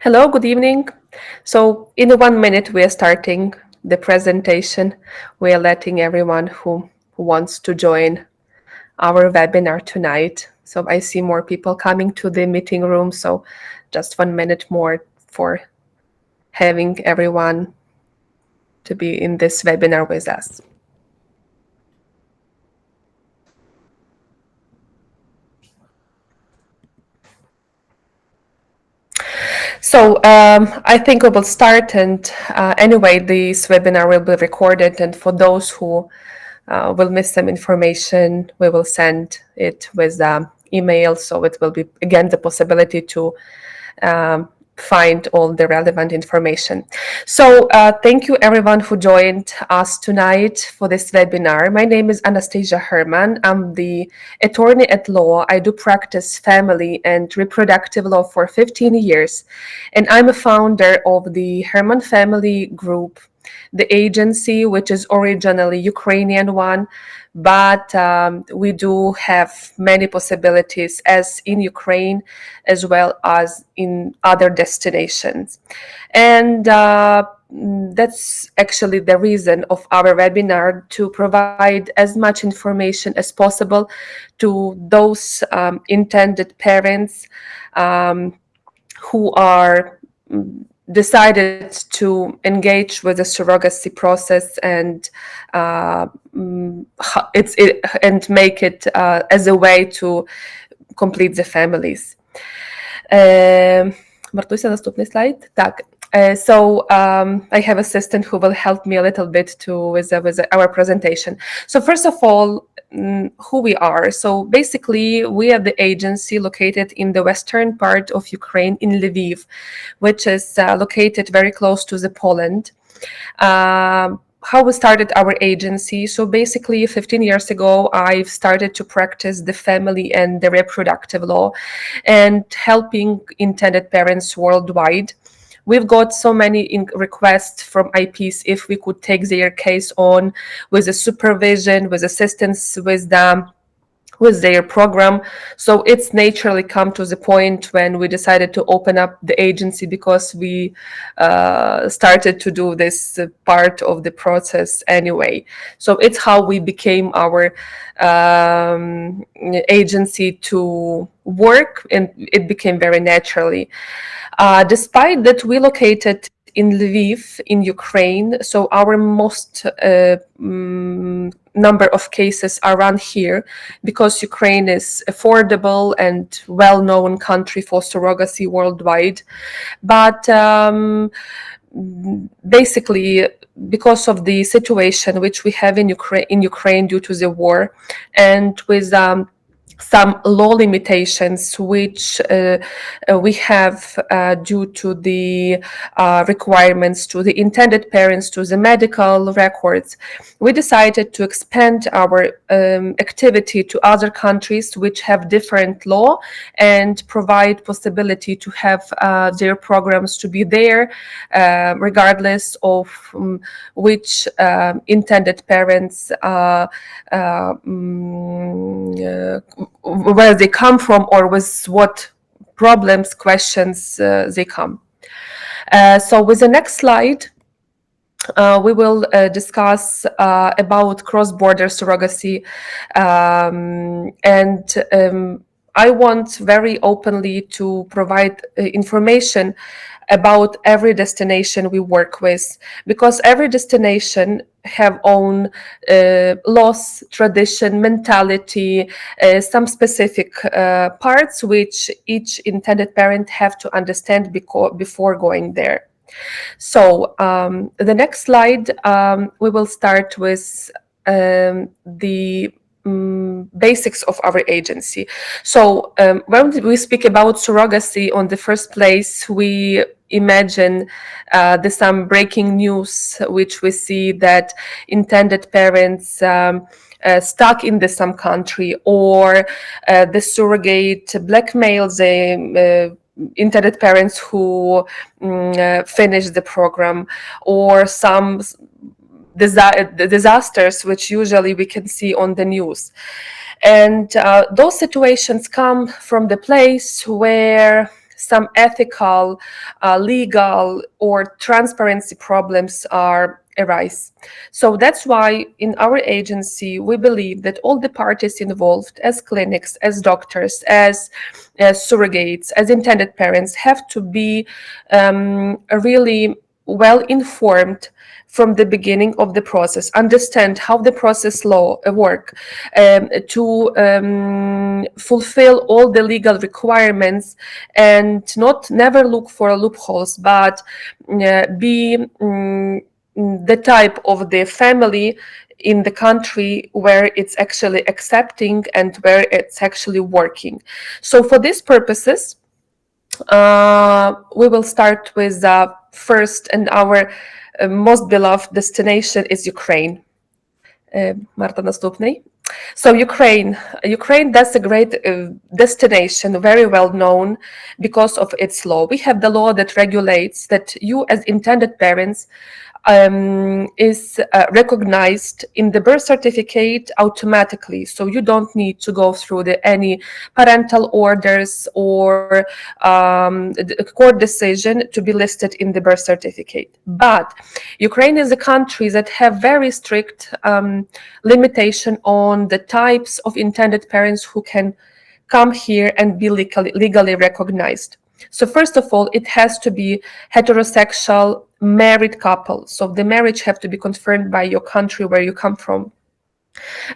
Hello, good evening. So, in the 1 minute, we are starting the presentation. We are letting everyone who wants to join our webinar tonight. So, I see more people coming to the meeting room. So, just 1 minute more for having everyone to be in this webinar with us. So I think we will start, and anyway, this webinar will be recorded, and for those who will miss some information, we will send it with email, so it will be again the possibility to um, find all the relevant information. So thank you everyone who joined us tonight for this webinar. My name is Anastasia Herman. I'm the attorney at law. I do practice family and reproductive law for 15 years, and I'm a founder of the HermanFamily Group, the agency, which is originally Ukrainian one, but we do have many possibilities as in Ukraine as well as in other destinations. And that's actually the reason of our webinar, to provide as much information as possible to those intended parents who are decided to engage with the surrogacy process and and make it as a way to complete the families. Мартуся, наступний слайд. Так. So I have assistant who will help me a little bit with our presentation. So first of all, who we are. So basically, we are the agency located in the western part of Ukraine, in Lviv, which is located very close to the Poland. How we started our agency. So basically 15 years ago, I've started to practice the family and the reproductive law and helping intended parents worldwide. We've got so many requests from IPs if we could take their case on with the supervision, with assistance with them, with their program. So it's naturally come to the point when we decided to open up the agency, because we started to do this part of the process anyway. So it's how we became our agency to work, and it became very naturally. Despite that, we located in Lviv, in Ukraine, so our most number of cases are run here, because Ukraine is affordable and well-known country for surrogacy worldwide. But basically, because of the situation which we have in Ukraine due to the war, and with some law limitations which we have due to the requirements to the intended parents, to the medical records, we decided to expand our activity to other countries which have different law, and provide possibility to have their programs to be there regardless of which intended parents where they come from, or with what problems, questions they come. So with the next slide, we will discuss about cross-border surrogacy, and I want very openly to provide information about every destination we work with, because every destination have own laws, tradition, mentality, some specific parts which each intended parent have to understand before going there. So the next slide, we will start with the basics of our agency. So when we speak about surrogacy, on the first place, we imagine some breaking news, which we see that intended parents stuck in some country, or the surrogate blackmails the intended parents who finish the program, or some disasters which usually we can see on the news. And those situations come from the place where some ethical, legal, or transparency problems are arise. So that's why in our agency we believe that all the parties involved, as clinics, as doctors, as surrogates, as intended parents, have to be really well informed from the beginning of the process, understand how the process law work, to fulfill all the legal requirements, and not never look for loopholes, but be the type of the family in the country where it's actually accepting and where it's actually working. So for these purposes, we will start with first, and our most beloved destination is Ukraine. Marta, наступний. So Ukraine, that's a great destination, very well known because of its law. We have the law that regulates that you as intended parents is recognized in the birth certificate automatically. So you don't need to go through any parental orders or the court decision to be listed in the birth certificate. But Ukraine is a country that have very strict limitation on the types of intended parents who can come here and be legally recognized. So first of all, it has to be heterosexual married couple. So the marriage have to be confirmed by your country where you come from.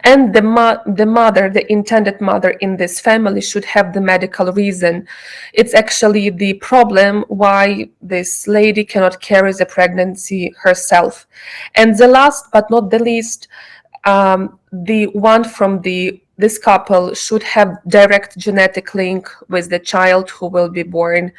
And the mother, the intended mother in this family, should have the medical reason. It's actually the problem why this lady cannot carry the pregnancy herself. And the last but not the least, the one from this couple should have direct genetic link with the child who will be born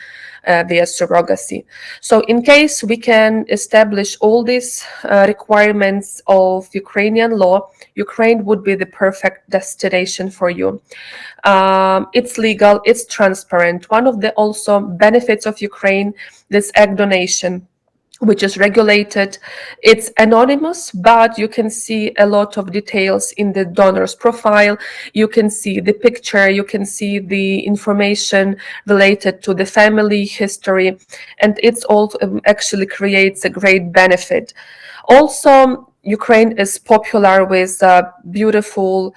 via surrogacy. So in case we can establish all these requirements of Ukrainian law, Ukraine would be the perfect destination for you. It's legal, it's transparent. One of the also benefits of Ukraine, this egg donation, which is regulated. It's anonymous, but you can see a lot of details in the donor's profile. You can see the picture, you can see the information related to the family history, and it's all actually creates a great benefit. Also, Ukraine is popular with beautiful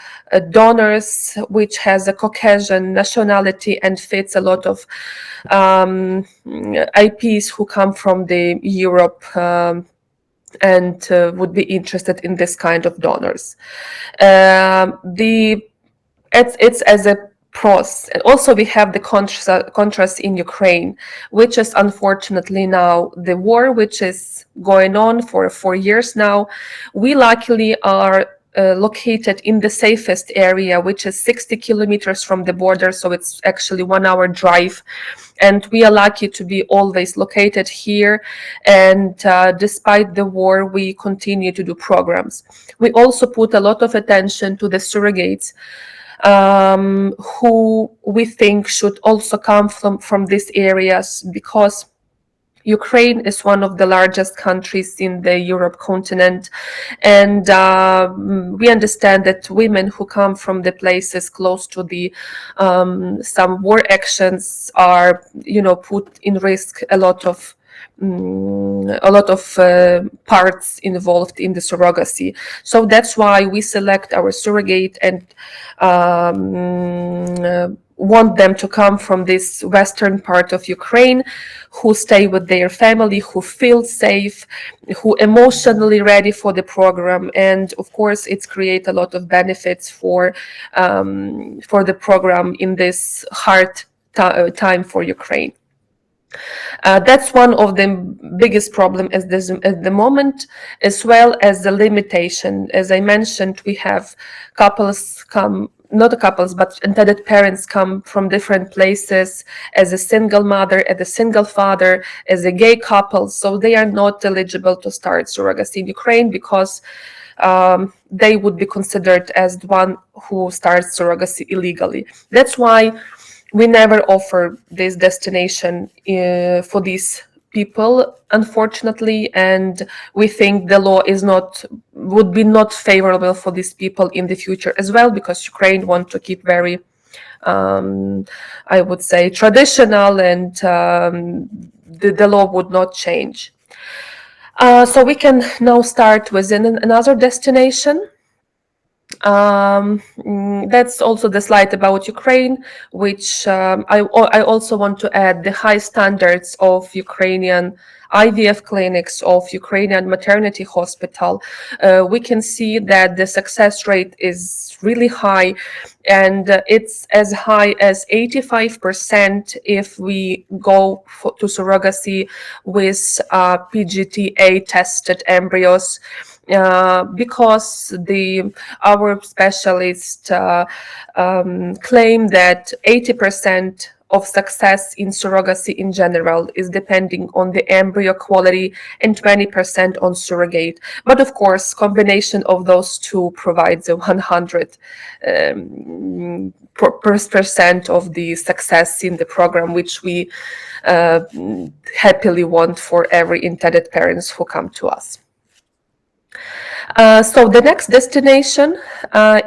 donors, which has a Caucasian nationality and fits a lot of IPs who come from the Europe and would be interested in this kind of donors. It's as a pros, and also we have the contrast in Ukraine, which is unfortunately now the war, which is going on for 4 years now. We luckily are located in the safest area, which is 60 kilometers from the border, so it's actually 1 hour drive, and we are lucky to be always located here. And despite the war, we continue to do programs. We also put a lot of attention to the surrogates, who we think should also come from these areas, because Ukraine is one of the largest countries in the Europe continent, and we understand that women who come from the places close to the some war actions are, put in risk a lot of parts involved in the surrogacy. So that's why we select our surrogate and want them to come from this western part of Ukraine, who stay with their family, who feel safe, who emotionally ready for the program. And of course, it's create a lot of benefits for the program in this hard time for Ukraine. That's one of the biggest problem at the moment, as well as the limitation. As I mentioned, we have couples come, not couples, but intended parents come from different places, as a single mother, as a single father, as a gay couple. So they are not eligible to start surrogacy in Ukraine because they would be considered as the one who starts surrogacy illegally. That's why we never offer this destination for these people, unfortunately, and we think the law would be not favorable for these people in the future as well, because Ukraine want to keep very I would say, traditional, and the law would not change. So we can now start with another destination. That's also the slide about Ukraine, which I also want to add the high standards of Ukrainian IVF clinics, of Ukrainian maternity hospital. We can see that the success rate is really high, and it's as high as 85% if we go to surrogacy with PGTA tested embryos. Because our specialists claim that 80% of success in surrogacy in general is depending on the embryo quality and 20% on surrogate. But of course, combination of those two provides a 100 percent of the success in the program, which we happily want for every intended parents who come to us. So the next destination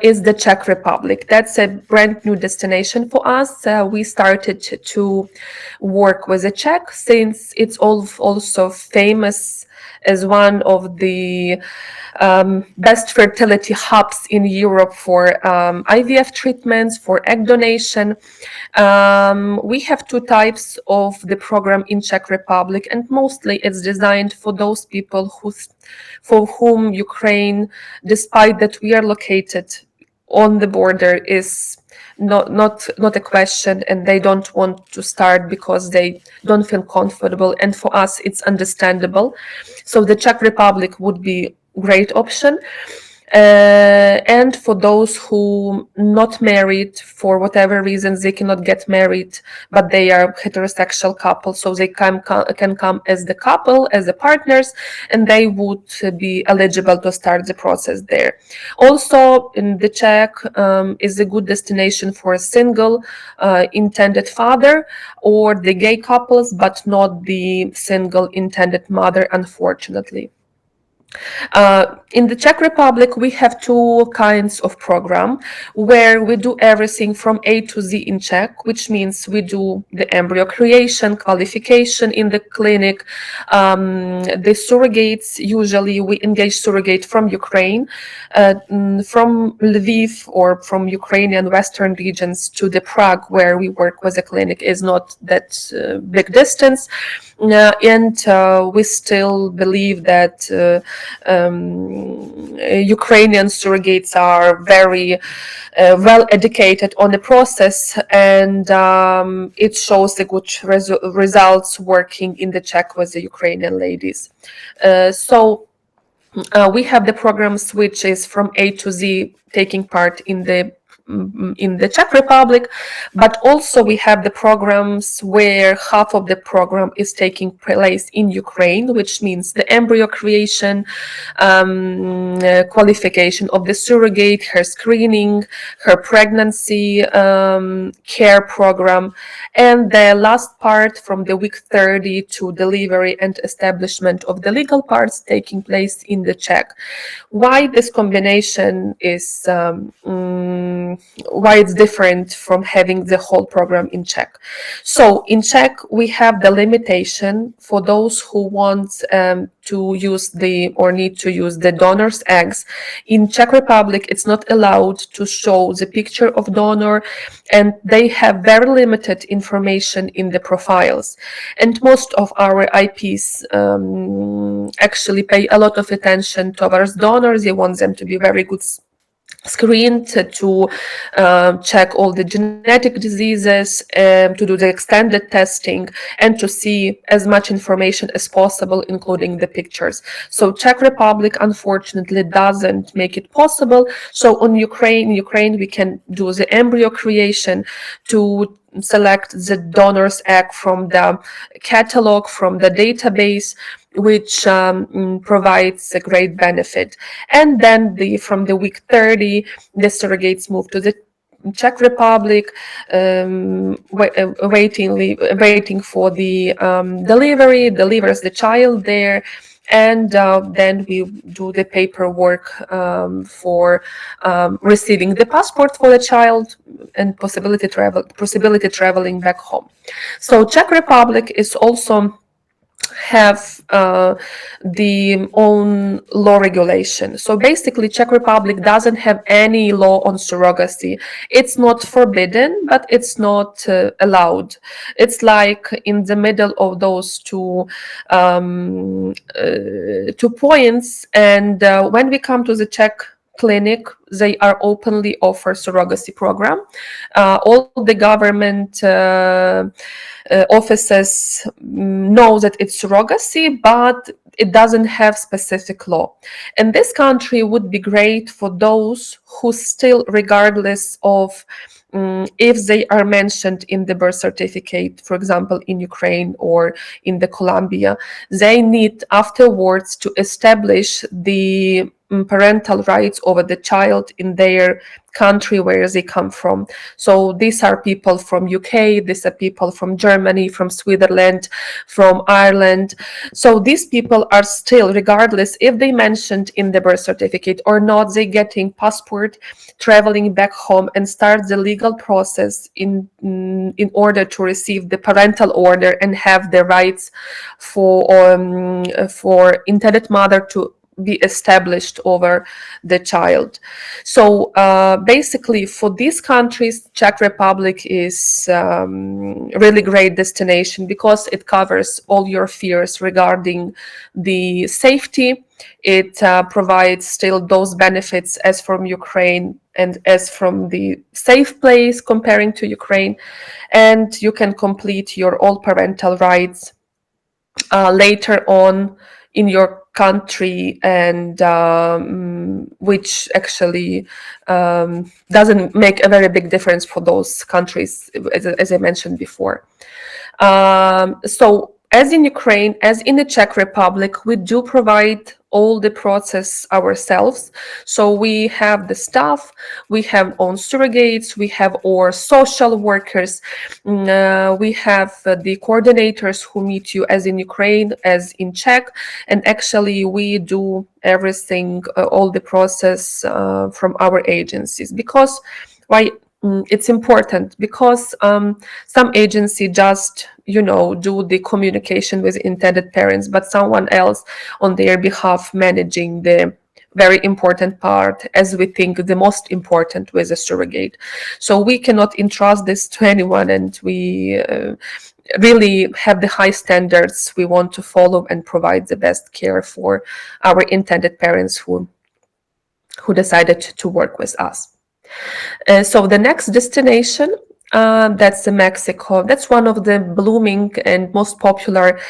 is the Czech Republic. That's a brand new destination for us. We started to work with the Czech since it's also famous as one of the best fertility hubs in Europe for IVF treatments, for egg donation. We have two types of the program in Czech Republic, and mostly it's designed for those people for whom Ukraine, despite that we are located on the border, is not a question, and they don't want to start because they don't feel comfortable. And for us, it's understandable. So the Czech Republic would be great option. And for those who not married for whatever reasons, they cannot get married, but they are heterosexual couple, so they can come as the couple, as the partners, and they would be eligible to start the process there. Also, in the Czech is a good destination for a single intended father or the gay couples, but not the single intended mother, unfortunately. In the Czech Republic, we have two kinds of program where we do everything from A to Z in Czech, which means we do the embryo creation, qualification in the clinic, the surrogates. Usually we engage surrogate from Ukraine, from Lviv or from Ukrainian western regions to the Prague, where we work with a clinic, is not that big distance. And we still believe that Ukrainian surrogates are very well educated on the process, and it shows the good results working in the Czech with the Ukrainian ladies. So we have the programs which is from A to Z, taking part in the Czech Republic, but also we have the programs where half of the program is taking place in Ukraine, which means the embryo creation, qualification of the surrogate, her screening, her pregnancy care program, and the last part from the week 30 to delivery and establishment of the legal parts taking place in the Czech. Why this combination is why it's different from having the whole program in Czech. So in Czech, we have the limitation for those who want to use or need to use the donor's eggs. In Czech Republic, it's not allowed to show the picture of donor, and they have very limited information in the profiles. And most of our IPs actually pay a lot of attention towards donors. They want them to be very good screened, to check all the genetic diseases, to do the extended testing, and to see as much information as possible, including the pictures. So Czech Republic, unfortunately, doesn't make it possible. So on Ukraine, we can do the embryo creation to select the donor's egg from the catalog, from the database, which provides a great benefit. And then from the week 30, the surrogates move to the Czech Republic, waiting for the delivery, delivers the child there, and then we do the paperwork for receiving the passport for the child and possibility traveling back home. So Czech Republic is also have the own law regulation. So basically, Czech Republic doesn't have any law on surrogacy. It's not forbidden, but it's not allowed. It's like in the middle of those two points. And when we come to the Czech clinic, they are openly offer surrogacy program. All the government offices know that it's surrogacy, but it doesn't have specific law. And this country would be great for those who still, regardless of if they are mentioned in the birth certificate, for example, in Ukraine or in the Colombia, they need afterwards to establish the parental rights over the child in their country where they come from. So these are people from UK, these are people from Germany, from Switzerland, from Ireland. So these people are still, regardless if they mentioned in the birth certificate or not, they getting passport, traveling back home and start the legal process in order to receive the parental order and have the rights for intended mother to be established over the child. So basically for these countries, Czech Republic is really great destination because it covers all your fears regarding the safety. It provides still those benefits as from Ukraine and as from the safe place comparing to Ukraine, and you can complete your all parental rights later on in your country, and which actually doesn't make a very big difference for those countries, as I mentioned before. So as in Ukraine, as in the Czech Republic, we do provide all the process ourselves. So we have the staff, we have own surrogates, we have our social workers, we have the coordinators who meet you as in Ukraine, as in Czech, and actually we do everything, all the process from our agencies. Because why? It's important because some agency just do the communication with intended parents, but someone else on their behalf managing the very important part, as we think the most important, with a surrogate. So we cannot entrust this to anyone, and we really have the high standards we want to follow and provide the best care for our intended parents who decided to work with us. So the next destination, that's Mexico. That's one of the blooming and most popular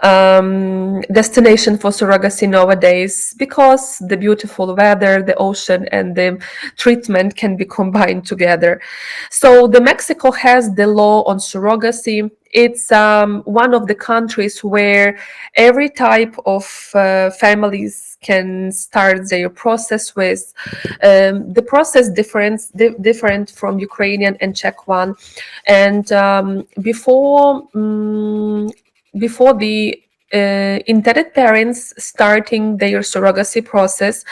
destination for surrogacy nowadays, because the beautiful weather, the ocean, and the treatment can be combined together. So the Mexico has the law on surrogacy. It's one of the countries where every type of families can start their process with. The process different from Ukrainian and Czech one. And before the intended parents starting their surrogacy process,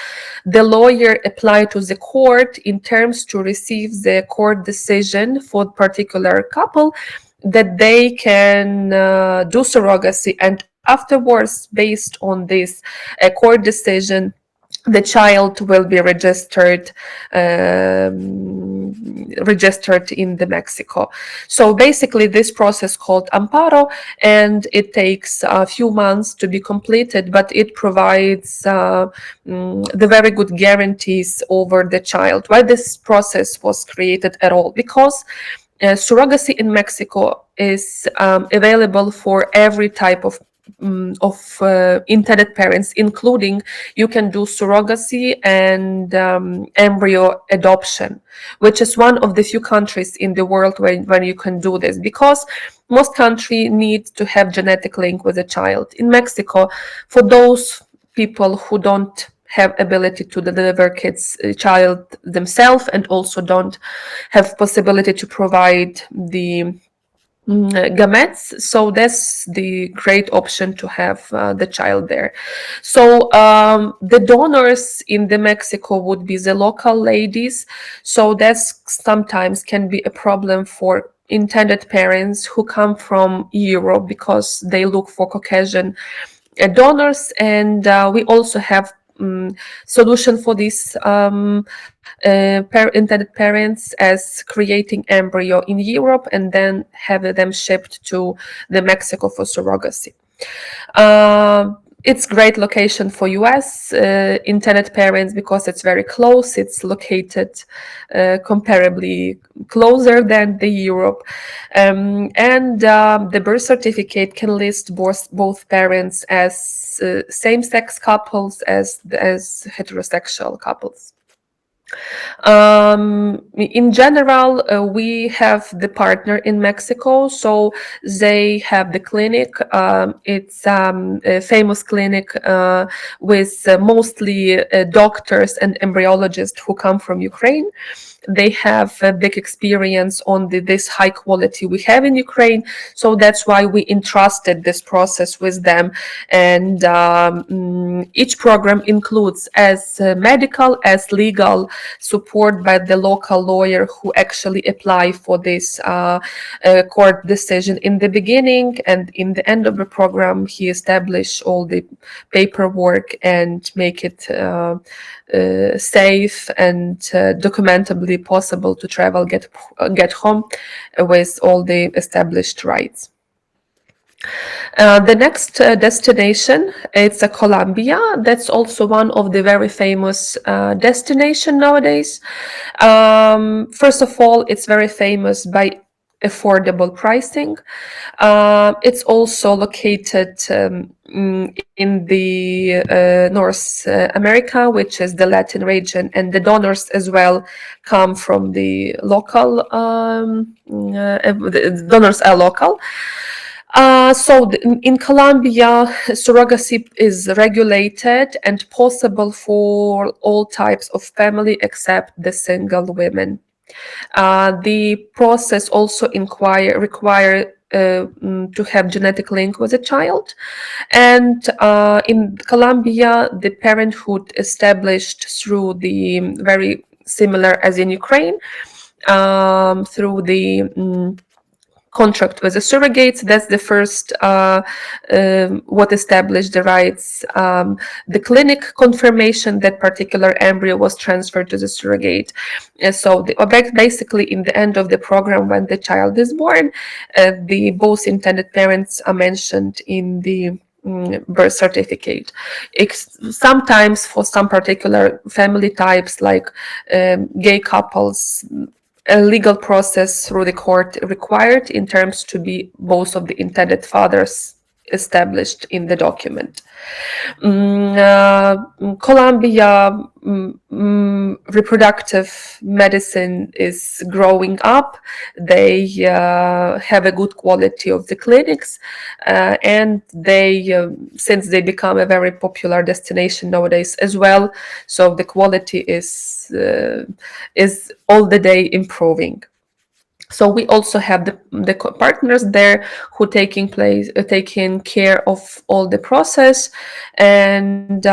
the lawyer applied to the court in terms to receive the court decision for particular couple that they can do surrogacy, and afterwards, based on this court decision, the child will be registered in the Mexico. So basically this process called amparo, and it takes a few months to be completed, but it provides the very good guarantees over the child. Why this process was created at all? Because surrogacy in Mexico is available for every type of intended parents, including you can do surrogacy and embryo adoption, which is one of the few countries in the world where you can do this, because most countries need to have genetic link with a child. In Mexico, for those people who don't have ability to deliver child themselves, and also don't have possibility to provide the gametes. So that's the great option to have the child there. So the donors in the Mexico would be the local ladies. So that's sometimes can be a problem for intended parents who come from Europe, because they look for Caucasian donors. And we also have solution for these intended parents, as creating embryo in Europe and then have them shipped to the Mexico for surrogacy. It's great location for US intended parents, because it's very close. It's located comparably closer than the Europe, and the birth certificate can list both parents as same-sex couples as heterosexual couples. In general, we have the partner in Mexico, so they have the clinic. It's a famous clinic with mostly doctors and embryologists who come from Ukraine. They have a big experience on this high quality we have in Ukraine, so that's why we entrusted this process with them. And each program includes as medical as legal support by the local lawyer who actually apply for this court decision in the beginning, and in the end of the program he establish all the paperwork and make it safe and documentably possible to travel, get home with all the established rights. The next destination, it's Colombia. That's also one of the very famous destination nowadays. First of all, it's very famous by affordable pricing. It's also located in the North America, which is the Latin region, and the donors as well come from the local. The donors are local. In Colombia, surrogacy is regulated and possible for all types of family except the single women. The process also require to have genetic link with a child. And in Colombia, the parenthood established through the very similar as in Ukraine, through the contract with the surrogates. That's the first what established the rights. The clinic confirmation that particular embryo was transferred to the surrogate. So basically in the end of the program, when the child is born, the both intended parents are mentioned in the birth certificate. Sometimes for some particular family types, like gay couples, a legal process through the court required in terms to be both of the intended fathers established in the document. Colombia reproductive medicine is growing up. They have a good quality of the clinics, and they since they become a very popular destination nowadays as well, so the quality is all the day improving. So we also have the partners there who taking care of all the process, and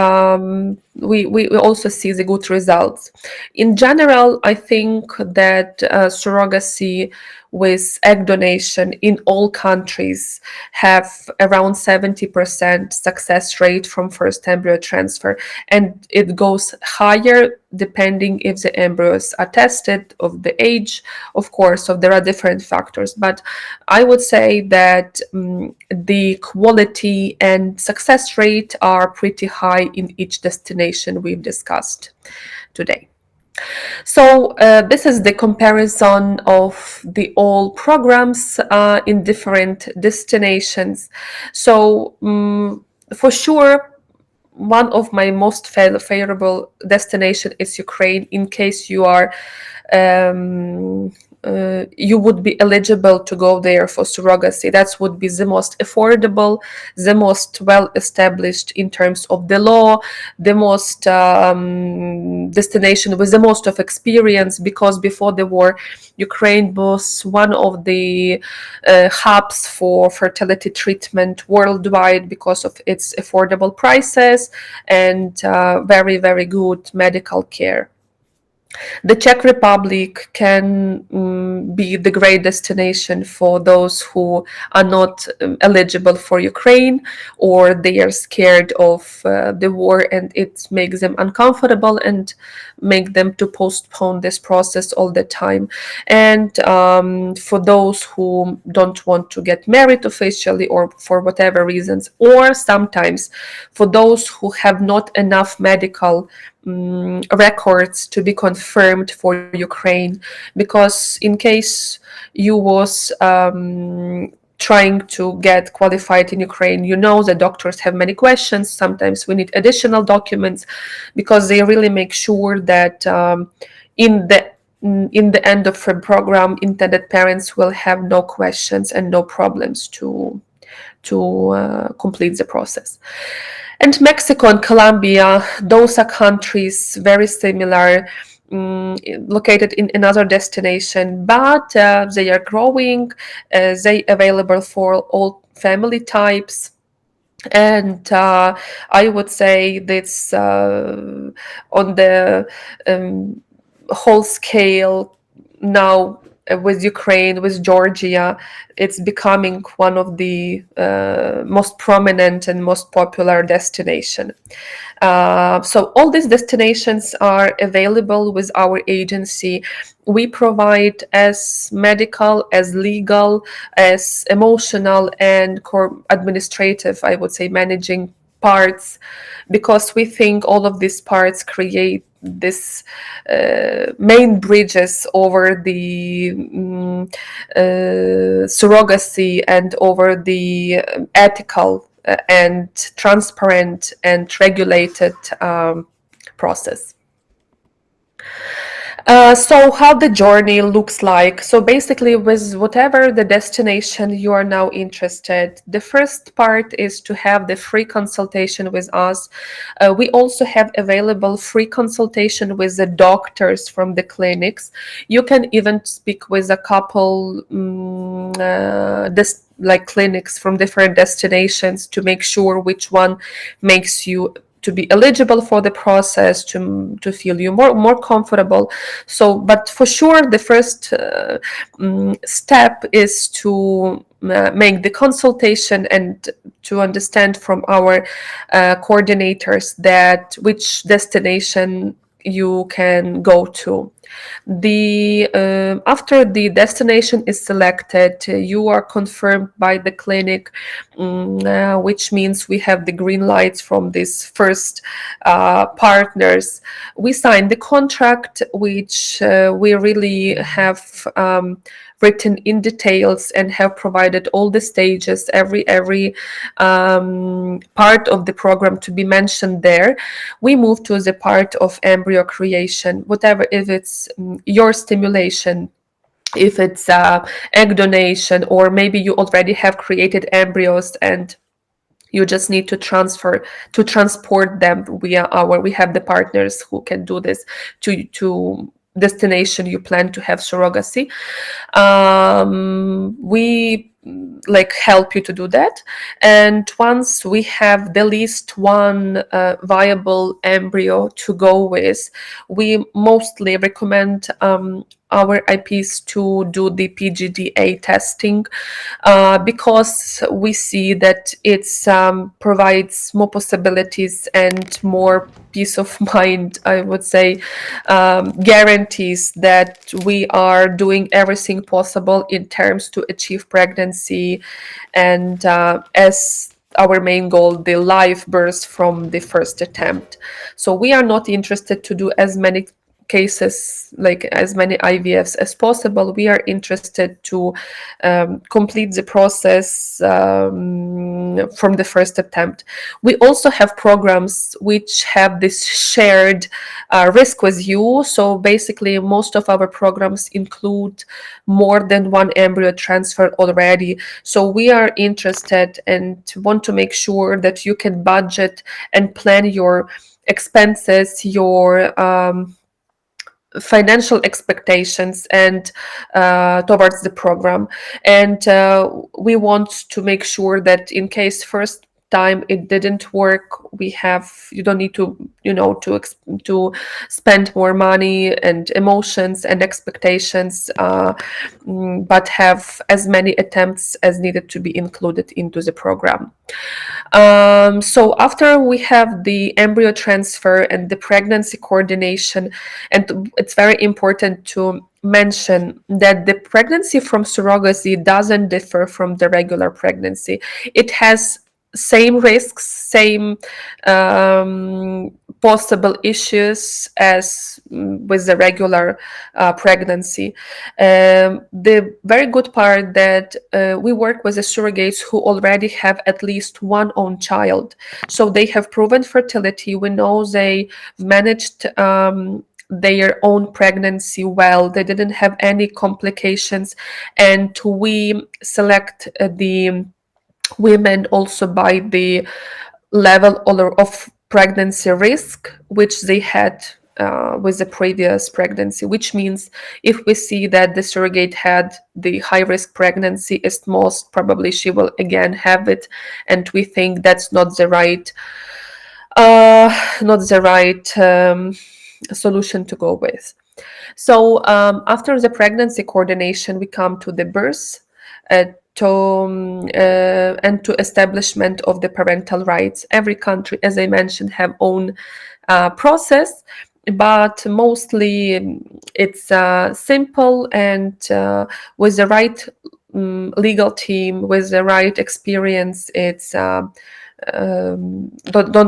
we also see the good results. In general, I think that surrogacy with egg donation in all countries have around 70% success rate from first embryo transfer, and it goes higher depending if the embryos are tested, of the age, of course. So there are different factors, but I would say that the quality and success rate are pretty high in each destination we've discussed today. So this is the comparison of the all programs in different destinations. So for sure, one of my most favorable destination is Ukraine, in case you are you would be eligible to go there for surrogacy. That would be the most affordable, the most well established in terms of the law, the most destination with the most of experience, because before the war, Ukraine was one of the hubs for fertility treatment worldwide because of its affordable prices and very, very good medical care. The Czech Republic can be the great destination for those who are not eligible for Ukraine, or they are scared of the war and it makes them uncomfortable and make them to postpone this process all the time. And for those who don't want to get married officially or for whatever reasons, or sometimes for those who have not enough medical records to be confirmed for Ukraine, because in case you was trying to get qualified in Ukraine, you know the doctors have many questions. Sometimes we need additional documents because they really make sure that in the end of the program, intended parents will have no questions and no problems to complete the process. And Mexico and Colombia, those are countries very similar, located in another destination, but they are growing. They available for all family types. And I would say that's on the whole scale now, with Ukraine, with Georgia, it's becoming one of the most prominent and most popular destination. So all these destinations are available with our agency. We provide as medical, as legal, as emotional and administrative, I would say, managing parts, because we think all of these parts create this main bridges over the surrogacy and over the ethical and transparent and regulated process. So how the journey looks like. So basically, with whatever the destination you are now interested, the first part is to have the free consultation with us. We also have available free consultation with the doctors from the clinics. You can even speak with a couple like clinics from different destinations to make sure which one makes you to be eligible for the process, to feel you more comfortable. So, but for sure, the first step is to make the consultation and to understand from our coordinators that which destination you can go to. The after the destination is selected, you are confirmed by the clinic, which means we have the green lights from these first partners. We sign the contract, which we really have written in details and have provided all the stages, every part of the program to be mentioned there. We move to the part of embryo creation, whatever, if it's your stimulation, if it's egg donation, or maybe you already have created embryos and you just need to transport them via we have the partners who can do this to destination you plan to have surrogacy. We like help you to do that, and once we have the least one viable embryo to go with, we mostly recommend our IPs to do the PGDA testing, because we see that it provides more possibilities and more peace of mind, I would say, guarantees that we are doing everything possible in terms to achieve pregnancy, and as our main goal, the live birth from the first attempt. So we are not interested to do as many cases, like as many IVFs as possible. We are interested to complete the process from the first attempt. We also have programs which have this shared risk with you. So basically, most of our programs include more than one embryo transfer already. So we are interested and want to make sure that you can budget and plan your expenses, your financial expectations and towards the program, and we want to make sure that in case first time it didn't work, we have, you don't need to, to spend more money and emotions and expectations, but have as many attempts as needed to be included into the program. So after we have the embryo transfer and the pregnancy coordination, and it's very important to mention that the pregnancy from surrogacy doesn't differ from the regular pregnancy. It has same risks, same possible issues as with the regular pregnancy. The very good part that we work with the surrogates who already have at least one own child, so they have proven fertility. We know they managed their own pregnancy well. They didn't have any complications, and we select the women also by the level of pregnancy risk which they had with the previous pregnancy, which means if we see that the surrogate had the high risk pregnancy, is most probably she will again have it, and we think that's not the right solution to go with. So after the pregnancy coordination, we come to the birth, uh, and to establishment of the parental rights. Every country, as I mentioned, have own process, but mostly it's simple, and with the right legal team, with the right experience, it's don't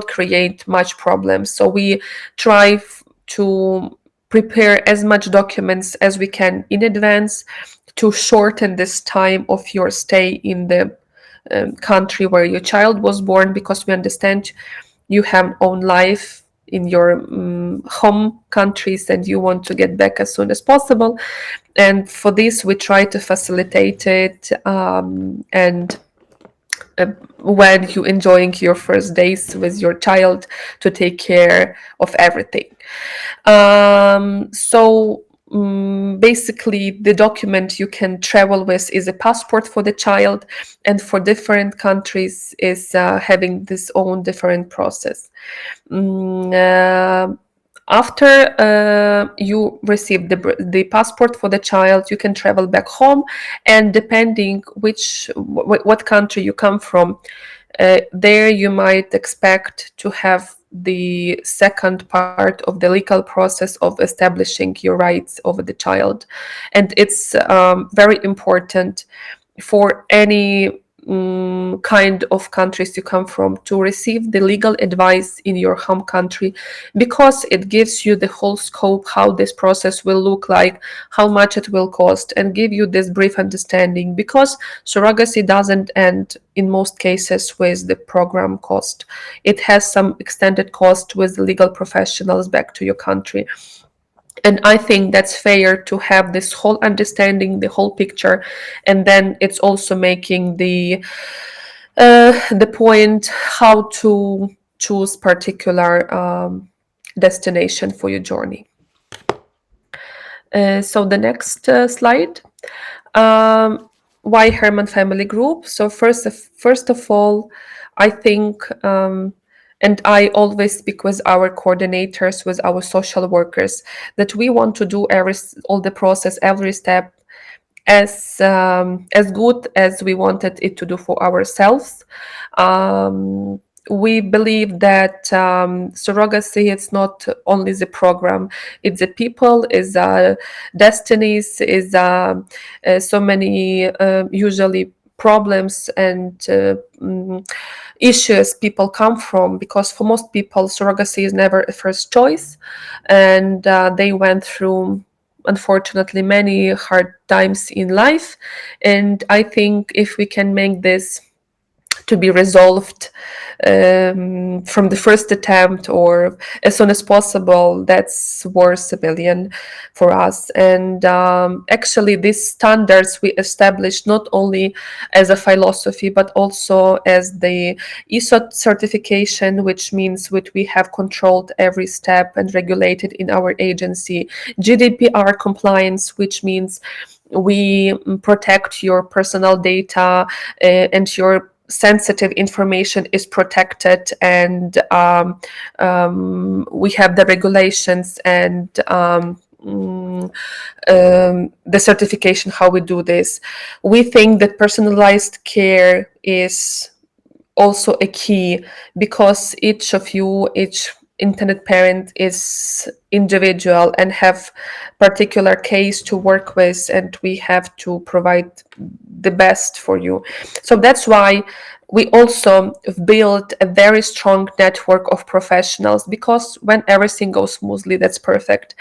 create much problems. So we try to prepare as much documents as we can in advance to shorten this time of your stay in the country where your child was born, because we understand you have own life in your home countries and you want to get back as soon as possible, and for this we try to facilitate it, and when you enjoying your first days with your child, to take care of everything. Basically, the document you can travel with is a passport for the child, and for different countries is having this own different process. Mm, uh, After you receive the passport for the child, you can travel back home, and depending what country you come from, there you might expect to have the second part of the legal process of establishing your rights over the child. And it's very important for any kind of countries you come from to receive the legal advice in your home country, because it gives you the whole scope how this process will look like, how much it will cost, and give you this brief understanding, because surrogacy doesn't end in most cases with the program cost. It has some extended cost with the legal professionals back to your country. And I think that's fair to have this whole understanding, the whole picture, and then it's also making the point how to choose particular destination for your journey. So the next slide. Um, why HermanFamily Group? So first of all, I think, and I always speak with our coordinators, with our social workers, that we want to do all the process, every step as good as we wanted it to do for ourselves. We believe that surrogacy, it's not only the program, it's the people, it's destinies, is so many usually problems and issues people come from, because for most people surrogacy is never a first choice, and they went through, unfortunately, many hard times in life. And I think if we can make this to be resolved from the first attempt or as soon as possible, that's worth a million for us. And actually, these standards we established not only as a philosophy, but also as the ISO certification, which means that we have controlled every step and regulated in our agency. GDPR compliance, which means we protect your personal data and your sensitive information is protected, and we have the regulations and the certification how we do this. We think that personalized care is also a key, because each of you, each intended parent is individual and have particular case to work with, and we have to provide the best for you. So that's why we also built a very strong network of professionals, because when everything goes smoothly, that's perfect.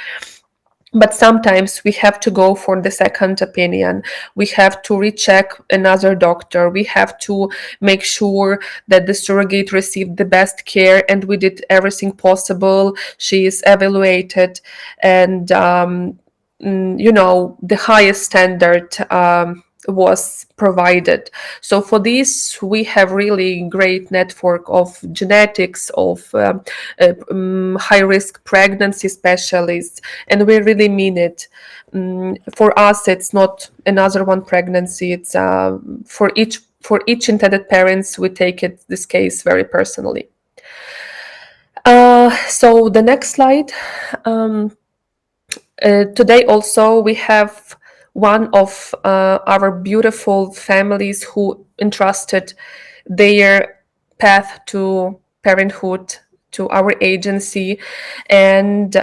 But sometimes we have to go for the second opinion. We have to recheck another doctor. We have to make sure that the surrogate received the best care and we did everything possible. She is evaluated, and the highest standard was provided. So for this, we have really great network of genetics, of high-risk pregnancy specialists, and we really mean it. For us, it's not another one pregnancy. It's for each intended parents, we take this case very personally. So the next slide. Today also we have one of our beautiful families who entrusted their path to parenthood to our agency, and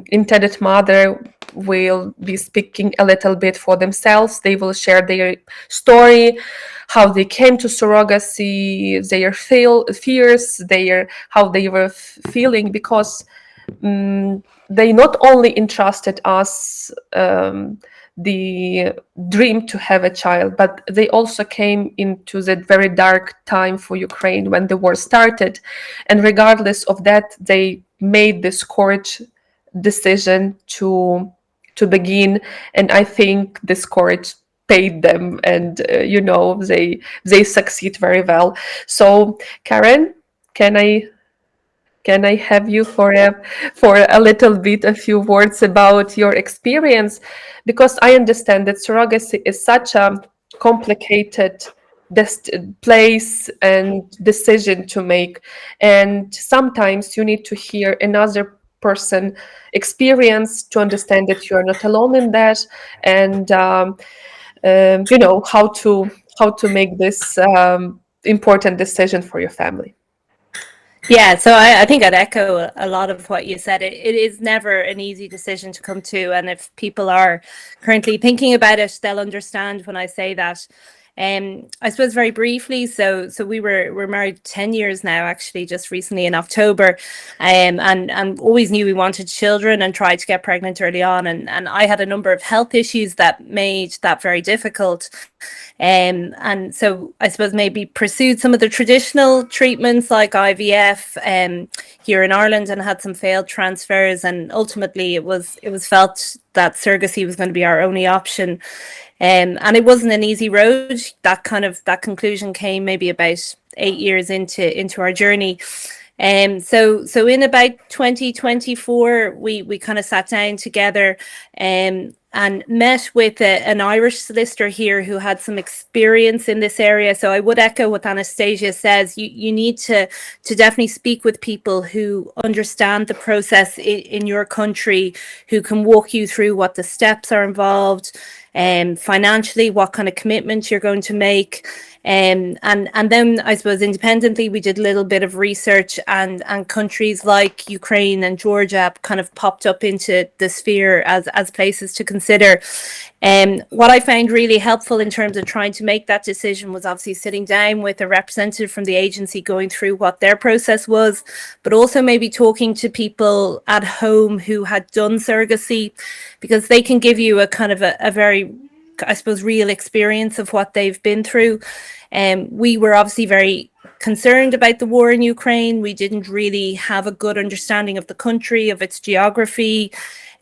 intended mother will be speaking a little bit for themselves. They will share their story, how they came to surrogacy, their fears, how they were feeling, because they not only entrusted us the dream to have a child, but they also came into that very dark time for Ukraine when the war started. And regardless of that, they made this courage decision to begin. And I think this courage paid them, and they succeed very well. So Karen, can I have you for a little bit, a few words about your experience? Because I understand that surrogacy is such a complicated place and decision to make, and sometimes you need to hear another person experience to understand that you are not alone in that, and how to make this important decision for your family. Yeah, so I think I'd echo a lot of what you said. It is never an easy decision to come to. And if people are currently thinking about it, they'll understand when I say that. I suppose very briefly, so we're married 10 years now, actually, just recently in October, and always knew we wanted children and tried to get pregnant early on, and I had a number of health issues that made that very difficult. And so I suppose maybe pursued some of the traditional treatments like IVF here in Ireland, and had some failed transfers, and ultimately it was felt that surrogacy was going to be our only option. And it wasn't an easy road. That conclusion came maybe about 8 years into our journey. So in about 2024, we kind of sat down together and met with an Irish solicitor here who had some experience in this area. So I would echo what Anastasia says. You need to definitely speak with people who understand the process in your country, who can walk you through what the steps are involved, financially, what kind of commitments you're going to make. And then I suppose independently, we did a little bit of research, and countries like Ukraine and Georgia kind of popped up into the sphere as places to consider. What I found really helpful in terms of trying to make that decision was obviously sitting down with a representative from the agency, going through what their process was, but also maybe talking to people at home who had done surrogacy, because they can give you a kind of a very I suppose, real experience of what they've been through. We were obviously very concerned about the war in Ukraine. We didn't really have a good understanding of the country, of its geography.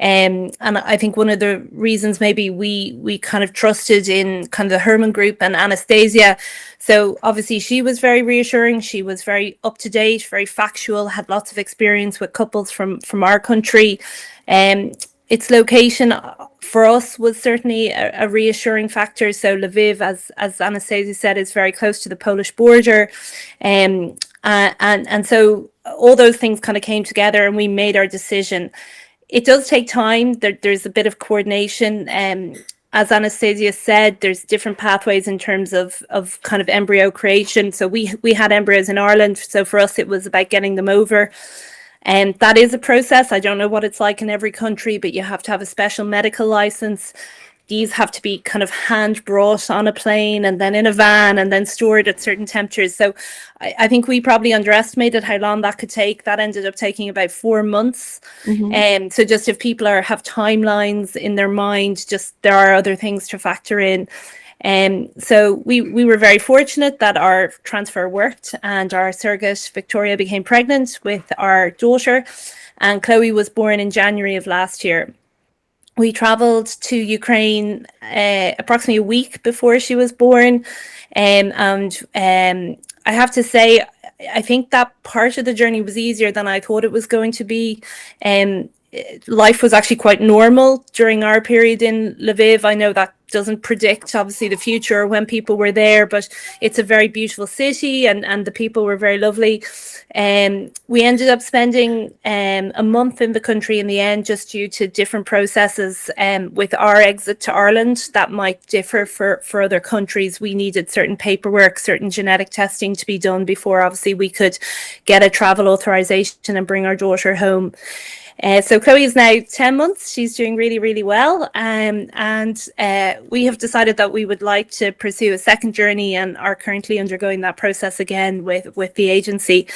And I think one of the reasons maybe we kind of trusted in kind of the Herman Group and Anastasia. So obviously she was very reassuring. She was very up to date, very factual, had lots of experience with couples from our country. Its location for us was certainly a reassuring factor. So Lviv, as Anastasia said, is very close to the Polish border. And so all those things kind of came together and we made our decision. It does take time. There's a bit of coordination. As Anastasia said, there's different pathways in terms of kind of embryo creation. So we had embryos in Ireland. So for us, it was about getting them over. And that is a process. I don't know what it's like in every country, but you have to have a special medical license. These have to be kind of hand brought on a plane and then in a van and then stored at certain temperatures. So I think we probably underestimated how long that could take. That ended up taking about 4 months. So just if people have timelines in their mind, just there are other things to factor in. So we were very fortunate that our transfer worked and our surrogate Victoria became pregnant with our daughter, and Chloe was born in January of last year. We traveled to Ukraine approximately a week before she was born. And I have to say, I think that part of the journey was easier than I thought it was going to be. Life was actually quite normal during our period in Lviv. I know that doesn't predict obviously the future when people were there, but it's a very beautiful city and the people were very lovely. We ended up spending a month in the country in the end, just due to different processes with our exit to Ireland that might differ for other countries. We needed certain paperwork, certain genetic testing to be done before obviously we could get a travel authorization and bring our daughter home. So Chloe is now 10 months. She's doing really, really well. And we have decided that we would like to pursue a second journey and are currently undergoing that process again with the agency.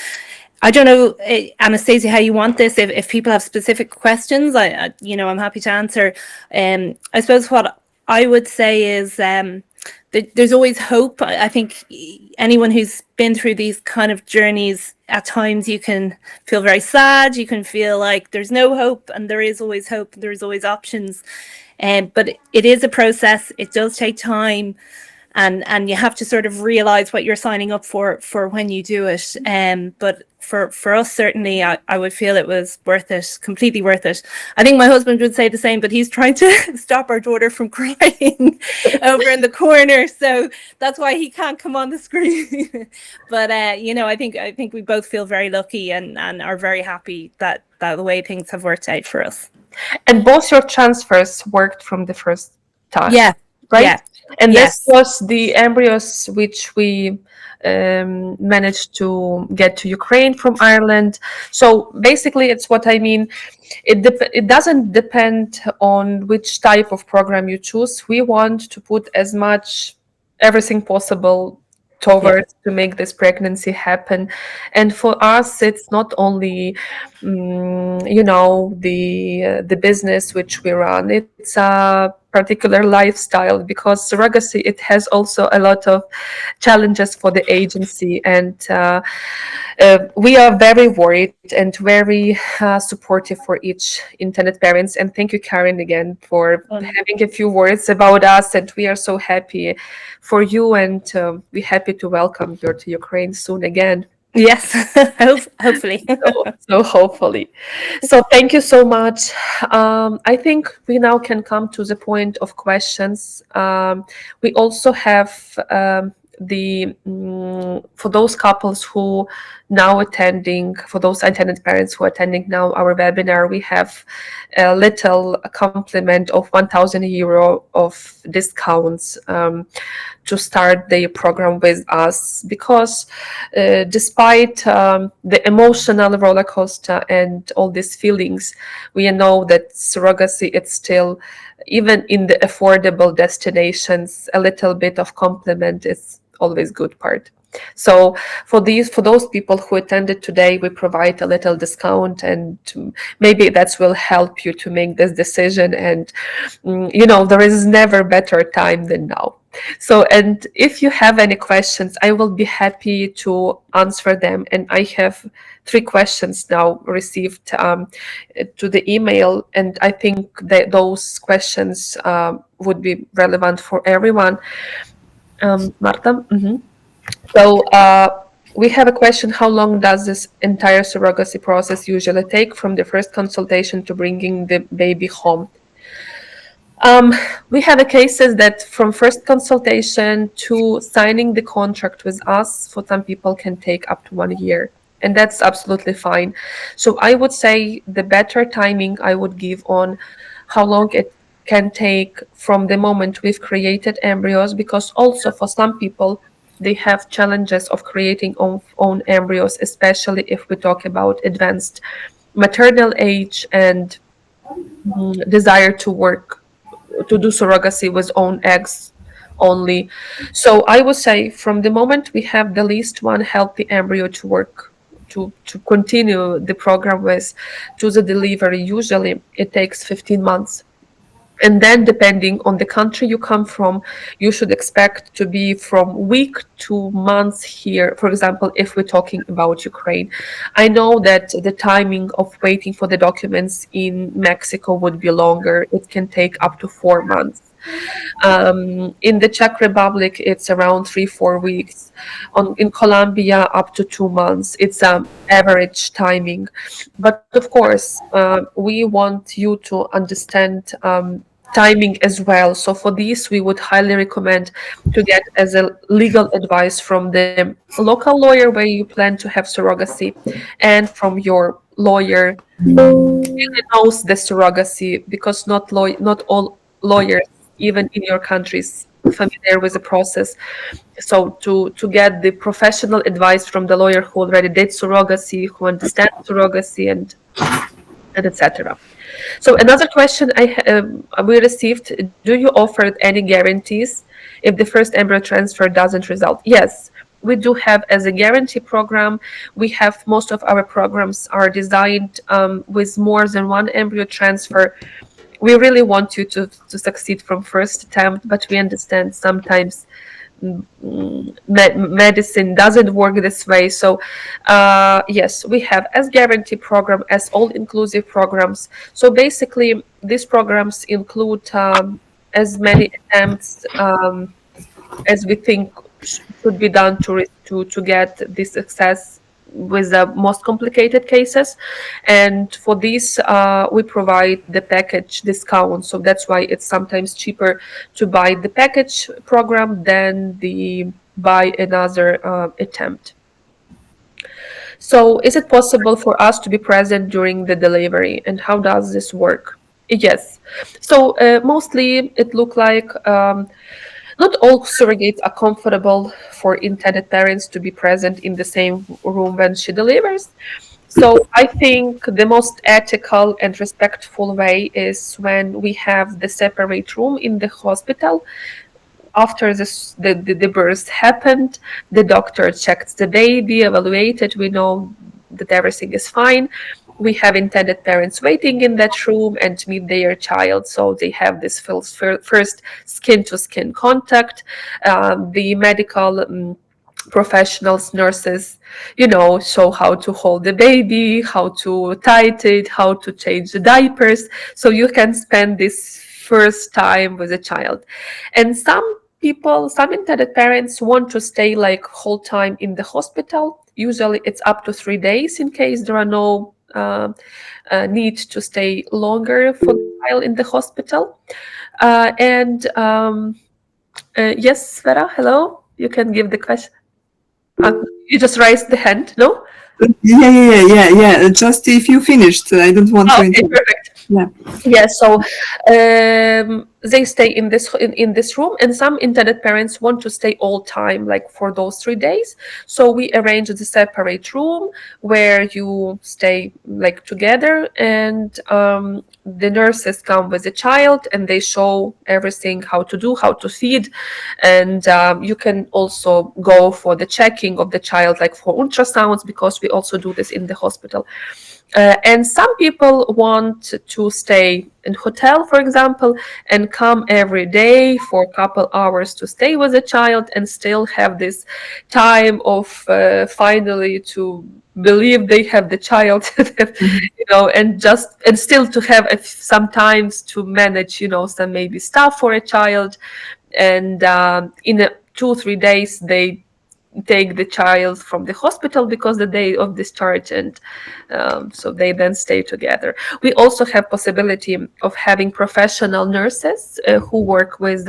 I don't know, Anastasia, how you want this. If people have specific questions, I'm happy to answer. I suppose what I would say is there's always hope. I think anyone who's been through these kind of journeys, at times you can feel very sad. You can feel like there's no hope, and there is always hope. There's always options. But it is a process. It does take time. And you have to sort of realize what you're signing up for when you do it. But for us, certainly, I would feel it was worth it, completely worth it. I think my husband would say the same, but he's trying to stop our daughter from crying over in the corner. So that's why he can't come on the screen. But, I think we both feel very lucky and are very happy that the way things have worked out for us. And both your transfers worked from the first time. Yeah. Right? Yeah. And this was the embryos which we managed to get to Ukraine from Ireland. So basically, it's what I mean. It doesn't depend on which type of program you choose. We want to put as much, everything possible towards to make this pregnancy happen. And for us, it's not only the business which we run. It's a particular lifestyle, because surrogacy, it has also a lot of challenges for the agency, and we are very worried and very supportive for each intended parents. And thank you, Karen, again for having a few words about us, and we are so happy for you, and we're happy to welcome you to Ukraine soon again. Yes, hopefully. So hopefully. So thank you so much. I think we now can come to the point of questions. We also have for those couples who now attending, for those intended parents who are attending now our webinar, we have a little compliment of €1,000 of discounts to start the program with us, because despite the emotional roller coaster and all these feelings, we know that surrogacy, it's still, even in the affordable destinations, a little bit of compliment is always good part. So for those people who attended today, we provide a little discount, and maybe that will help you to make this decision. And there is never better time than now. So, and if you have any questions, I will be happy to answer them. And I have 3 questions now received to the email, and I think that those questions would be relevant for everyone. Marta? So we have a question: how long does this entire surrogacy process usually take from the first consultation to bringing the baby home? We have cases that from first consultation to signing the contract with us, for some people can take up to 1 year, and that's absolutely fine. So I would say the better timing I would give on how long it can take from the moment we've created embryos, because also for some people they have challenges of creating own embryos, especially if we talk about advanced maternal age and desire to work, to do surrogacy with own eggs only. So I would say from the moment we have the least one healthy embryo to work, to continue the program with, to the delivery, usually it takes 15 months. And then depending on the country you come from, you should expect to be from week to months here. For example, if we're talking about Ukraine, I know that the timing of waiting for the documents in Mexico would be longer. It can take up to 4 months. In the Czech Republic, it's around 3-4 weeks. In Colombia, up to 2 months. It's average timing. But of course, we want you to understand timing as well. So for this, we would highly recommend to get as a legal advice from the local lawyer where you plan to have surrogacy, and from your lawyer really knows the surrogacy, because not all lawyers, even in your countries, familiar with the process. So to get the professional advice from the lawyer who already did surrogacy, who understands surrogacy, and etc. So another question we received: do you offer any guarantees if the first embryo transfer doesn't result? Yes, we do have as a guarantee program. We have, most of our programs are designed with more than one embryo transfer. We really want you to succeed from first attempt, but we understand sometimes medicine doesn't work this way. So yes, we have as guarantee program, as all inclusive programs. So basically these programs include as many attempts as we think should be done to get this success with the most complicated cases. And for this, we provide the package discount. So that's why it's sometimes cheaper to buy the package program than the buy another attempt. So is it possible for us to be present during the delivery, and how does this work? Yes. So mostly it look like not all surrogates are comfortable for intended parents to be present in the same room when she delivers. So I think the most ethical and respectful way is when we have the separate room in the hospital. After the birth happened, the doctor checked the baby, evaluated, we know that everything is fine. We have intended parents waiting in that room and meet their child, so they have this first skin-to-skin contact. The medical professionals, nurses, show how to hold the baby, how to tight it, how to change the diapers, so you can spend this first time with a child. And some intended parents want to stay like whole time in the hospital. Usually it's up to 3 days in case there are no need to stay longer for the child in the hospital. Yes, Vera, hello. You can give the question. You just raised the hand, no? Yeah. Just if you finished, I don't want to Okay, interrupt. perfect. Yeah. Yeah, so they stay in this room, and some intended parents want to stay all time, like for those 3 days. So we arrange the separate room where you stay like together, and the nurses come with the child and they show everything, how to feed, and you can also go for the checking of the child, like for ultrasounds, because we also do this in the hospital. And some people want to stay in hotel, for example, and come every day for a couple hours to stay with the child and still have this time of finally to believe they have the child, and still to have sometimes to manage, some maybe stuff for a child. And in 2-3 days, they take the child from the hospital because the day of discharge, and so they then stay together. We also have possibility of having professional nurses who work with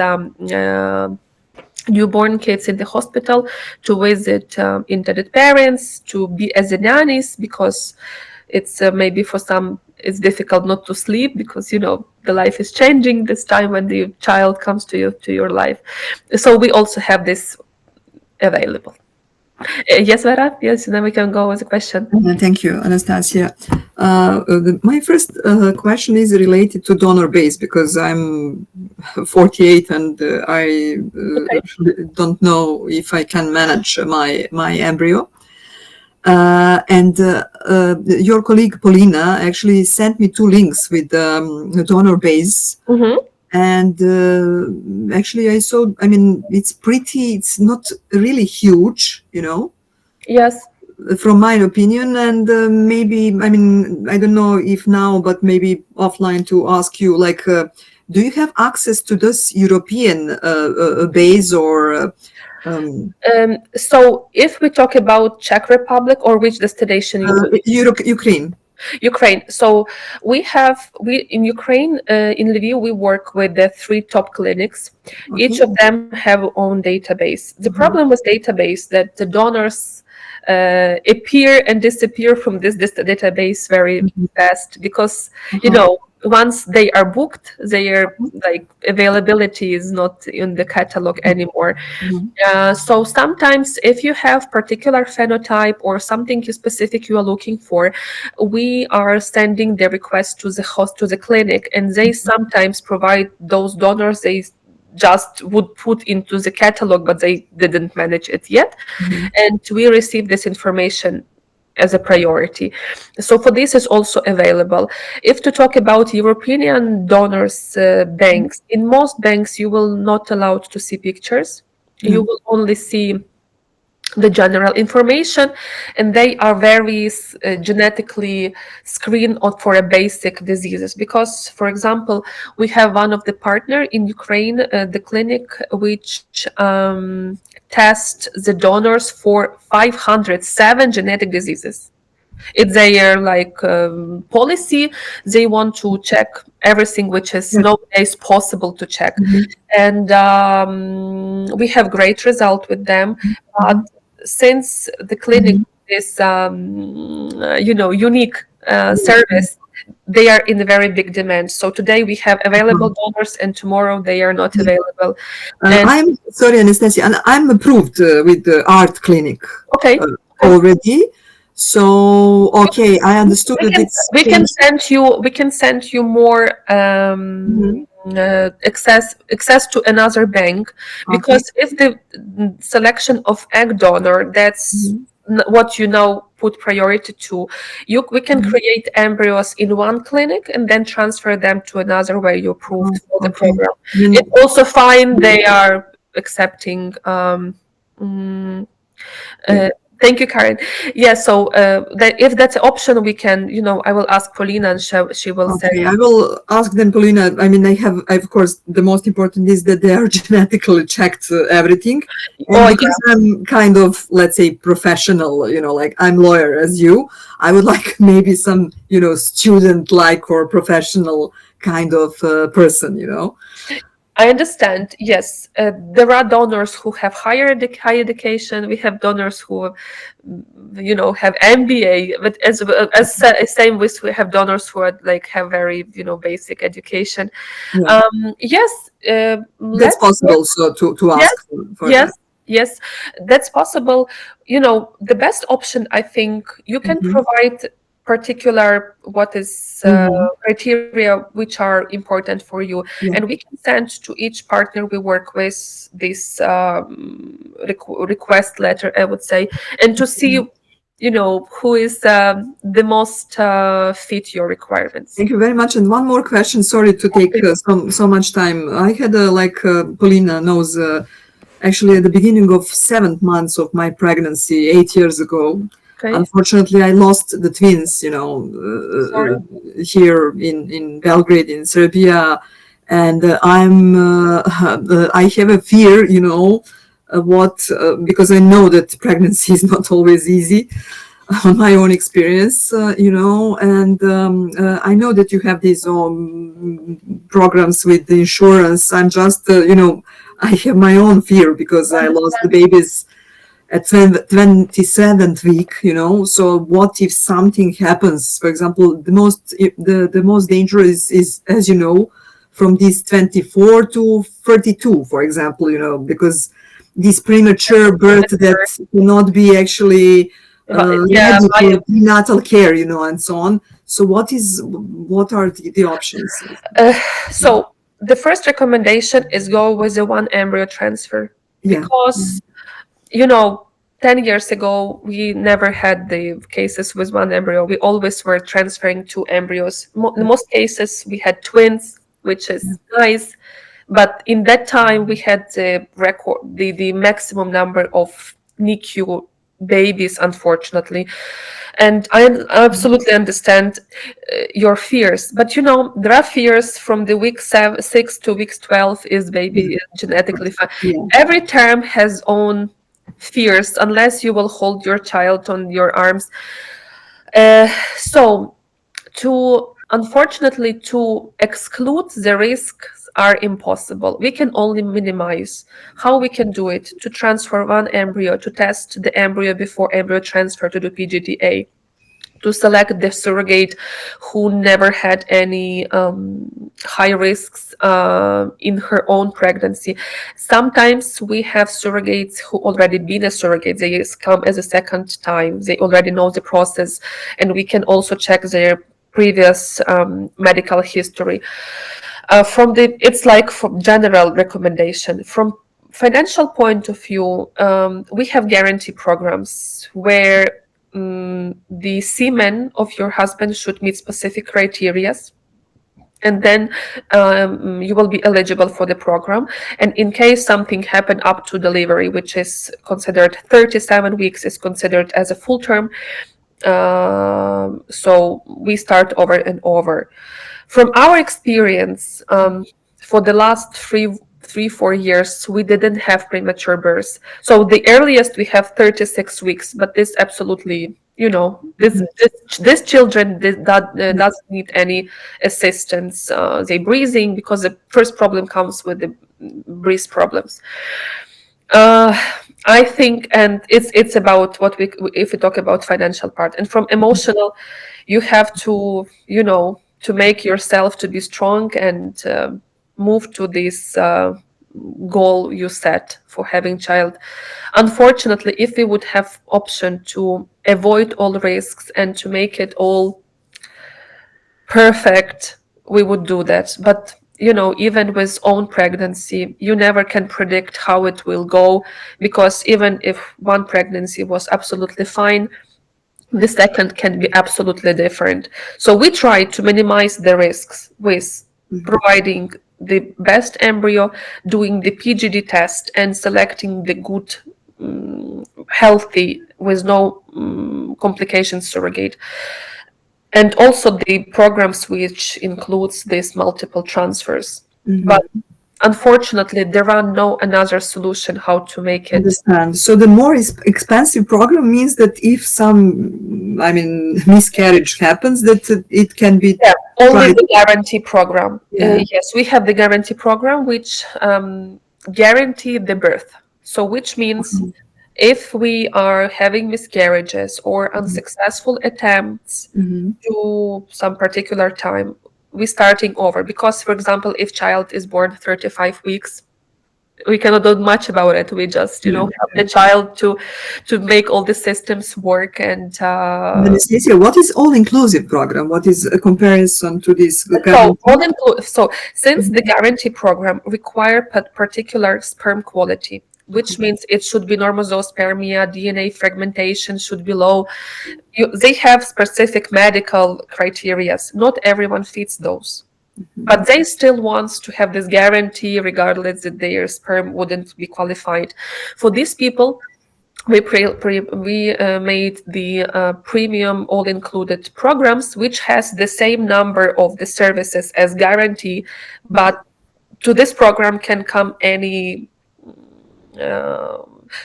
newborn kids in the hospital to visit intended parents, to be as a nannies, because it's maybe for some it's difficult not to sleep, because the life is changing this time when the child comes to your life. So we also have this available. Yes, Vera? Yes, then we can go with the question. Thank you, Anastasia. My first question is related to donor base, because I'm 48 and I don't know if I can manage my embryo. And your colleague Paulina actually sent me 2 links with donor base. Mm-hmm. And actually I saw, it's not really huge, Yes. from my opinion. And maybe, I don't know if now, but maybe offline to ask you, like, do you have access to this European base or... So if we talk about Czech Republic, or which destination Ukraine. Ukraine. So we in Ukraine, in Lviv, we work with the 3 top clinics. Okay. Each of them have own database. The problem with database that the donors appear and disappear from this database very fast, because once they are booked, their like availability is not in the catalog anymore. So sometimes if you have particular phenotype or something specific you are looking for, we are sending the request to the clinic, and they sometimes provide those donors they just would put into the catalog, but they didn't manage it yet. And we receive this information as a priority. So for this is also available. If to talk about European donors banks, in most banks you will not allowed to see pictures. You will only see the general information, and they are very genetically screened for a basic diseases. Because, for example, we have one of the partner in Ukraine, the clinic which test the donors for 507 genetic diseases. It's their like policy. They want to check everything which is nowadays possible to check, and we have great result with them. But since the clinic is unique service, they are in a very big demand. So today we have available donors, and tomorrow they are not available. I'm sorry, Anastasia, and I'm approved with the art clinic already. So okay, I understood we can send you more access to another bank, because if the selection of egg donor, that's what put priority to, we can create embryos in one clinic and then transfer them to another where you approved for the program. It's also fine. They are accepting. Thank you, Karen. Yeah, so if that's an option, we can, I will ask Paulina, and she will say. I will ask them, Paulina. Of course, the most important is that they are genetically checked everything. And because I'm kind of, let's say, professional, like I'm lawyer as you, I would like maybe some, student-like or professional kind of person, I understand. Yes, there are donors who have higher education. We have donors who, have MBA. But same with we have donors who are like have very basic education. Yeah. Yes, That's let's possible. So to yes, ask for yes, that. yes, that's possible. The best option, I think, you can Mm-hmm. provide particular what is Mm-hmm. criteria which are important for you, Yeah. and we can send to each partner we work with this request letter, I would say, and to see, who is the most fit your requirements. Thank you very much. And one more question. Sorry to take so much time. I had Paulina knows. Actually, at the beginning of 7th month of my pregnancy, 8 years ago, Okay, unfortunately, I lost the twins, sorry. here in Belgrade, in Serbia. And I have a fear, because I know that pregnancy is not always easy on my own experience, and I know that you have these programs with the insurance. I'm just, I have my own fear because I lost the babies at 27th week, so what if something happens? For example, the most dangerous is, as you know, from these 24 to 32, for example, because this premature birth that cannot be actually Yeah, ready for prenatal care, and so on. So what are the options? so the first recommendation is go with the one embryo transfer, Yeah. because 10 years ago we never had the cases with one embryo. We always were transferring two embryos. In most cases we had twins, which is nice, but in that time we had the record, the maximum number of NICU babies, unfortunately. And I absolutely understand your fears, but there are fears from the week 6 to week 12 is baby genetically fine. Yeah. Every term has own fears unless you will hold your child on your arms. So unfortunately, to exclude the risks are impossible. We can only minimize. How we can do it? To transfer one embryo, to test the embryo before embryo transfer to the PGDA, to select the surrogate who never had any high risks in her own pregnancy. Sometimes we have surrogates who already been a surrogate. They come as a second time. They already know the process, and we can also check their previous medical history. It's like from general recommendation. From financial point of view, we have guarantee programs where the semen of your husband should meet specific criteria, and then you will be eligible for the program. And in case something happened up to delivery, which is considered 37 weeks, is considered as a full term. So we start over and over. From our experience, for the last 4 years, we didn't have premature births. So the earliest we have 36 weeks, but this absolutely, this children doesn't need any assistance. They breathing, because the first problem comes with the breath problems. I think, and it's about if we talk about financial part, and from emotional, you have to to make yourself to be strong and move to this goal you set for having child. Unfortunately, if we would have option to avoid all risks and to make it all perfect, we would do that. But even with own pregnancy, you never can predict how it will go, because even if one pregnancy was absolutely fine, the second can be absolutely different. So we try to minimize the risks with providing the best embryo, doing the PGD test, and selecting the good, healthy, with no complications surrogate. And also the programs which includes these multiple transfers. But unfortunately, there are no another solution how to make it. Understand. So the more expensive program means that if some miscarriage happens, that it can be only tried. the guarantee program. Yeah. Yes, we have the guarantee program, which guarantee the birth. So, which means if we are having miscarriages or unsuccessful attempts to some particular time, we starting over. Because, for example, if child is born 35 weeks, we cannot do much about it. We just, help the child to make all the systems work. And Anastasia, what is all-inclusive program? What is a comparison to this guarantee? so since the guarantee program require particular sperm quality, which means it should be normosospermia, DNA fragmentation should be low. They have specific medical criteria. Not everyone fits those. But they still want to have this guarantee regardless that their sperm wouldn't be qualified. For these people, we made the premium all-included programs, which has the same number of the services as guarantee, but to this program can come any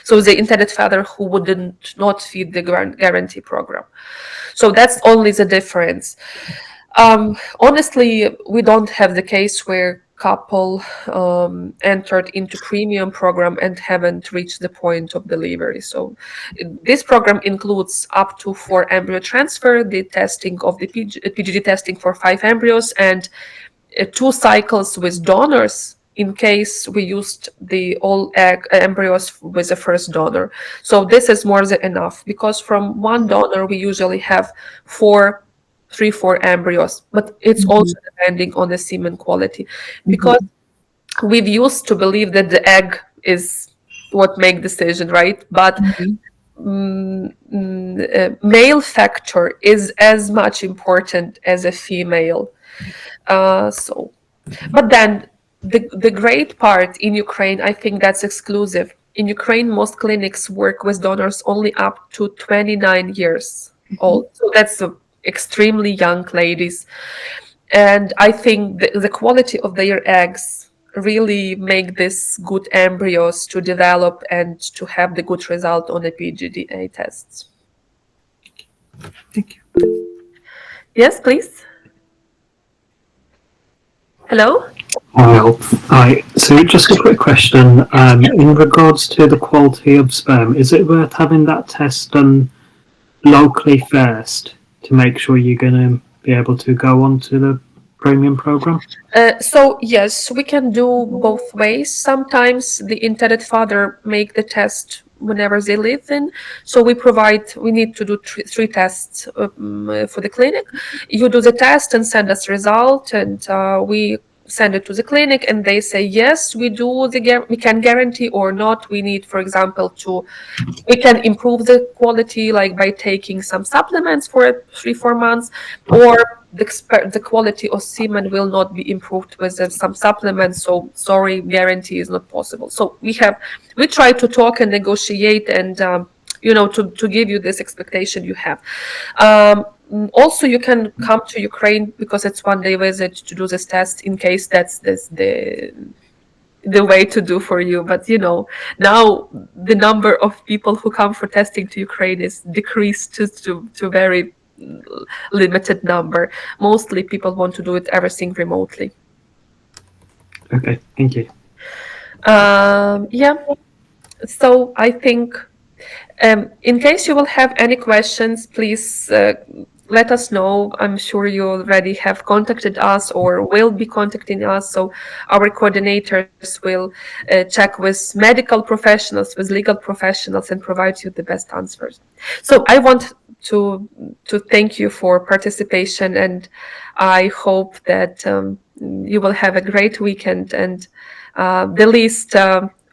so the intended father who wouldn't not fit the guarantee program. So that's only the difference. Honestly, we don't have the case where couple entered into premium program and haven't reached the point of delivery. So this program includes up to 4 embryo transfer, the testing of the PGD testing for 5 embryos, and 2 cycles with donors in case we used the all egg embryos with the first donor. So this is more than enough, because from one donor we usually have 4 embryos, but it's also depending on the semen quality, because we've used to believe that the egg is what make decision, right? But male factor is as much important as a female. But then the great part in Ukraine, I think that's exclusive. In Ukraine, most clinics work with donors only up to 29 years old. So that's extremely young ladies. And I think the quality of their eggs really make this good embryos to develop and to have the good result on the PGDA tests. Thank you. Yes, please. Hello? Hi. So just a quick question. In regards to the quality of sperm, is it worth having that test done locally first to make sure you're going to be able to go on to the premium program? So yes, we can do both ways. Sometimes the intended father make the test whenever they live in. So we need to do three tests for the clinic. You do the test and send us result, and we send it to the clinic, and they say yes, we can guarantee, or not. We need, for example, we can improve the quality, like by taking some supplements for 3-4 months, or the quality of semen will not be improved with some supplements. So sorry, guarantee is not possible. So we try to talk and negotiate, and to give you this expectation you have. Also, you can come to Ukraine, because it's 1-day visit, to do this test, in case that's the way to do for you. But now the number of people who come for testing to Ukraine is decreased to very limited number. Mostly people want to do everything remotely. Okay, thank you. Yeah. So I think in case you will have any questions, please let us know. I'm sure you already have contacted us or will be contacting us. So our coordinators will check with medical professionals, with legal professionals, and provide you the best answers. So I want to thank you for participation, and I hope that you will have a great weekend, and the least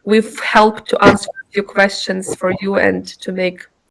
we've helped to answer a few questions for you and to make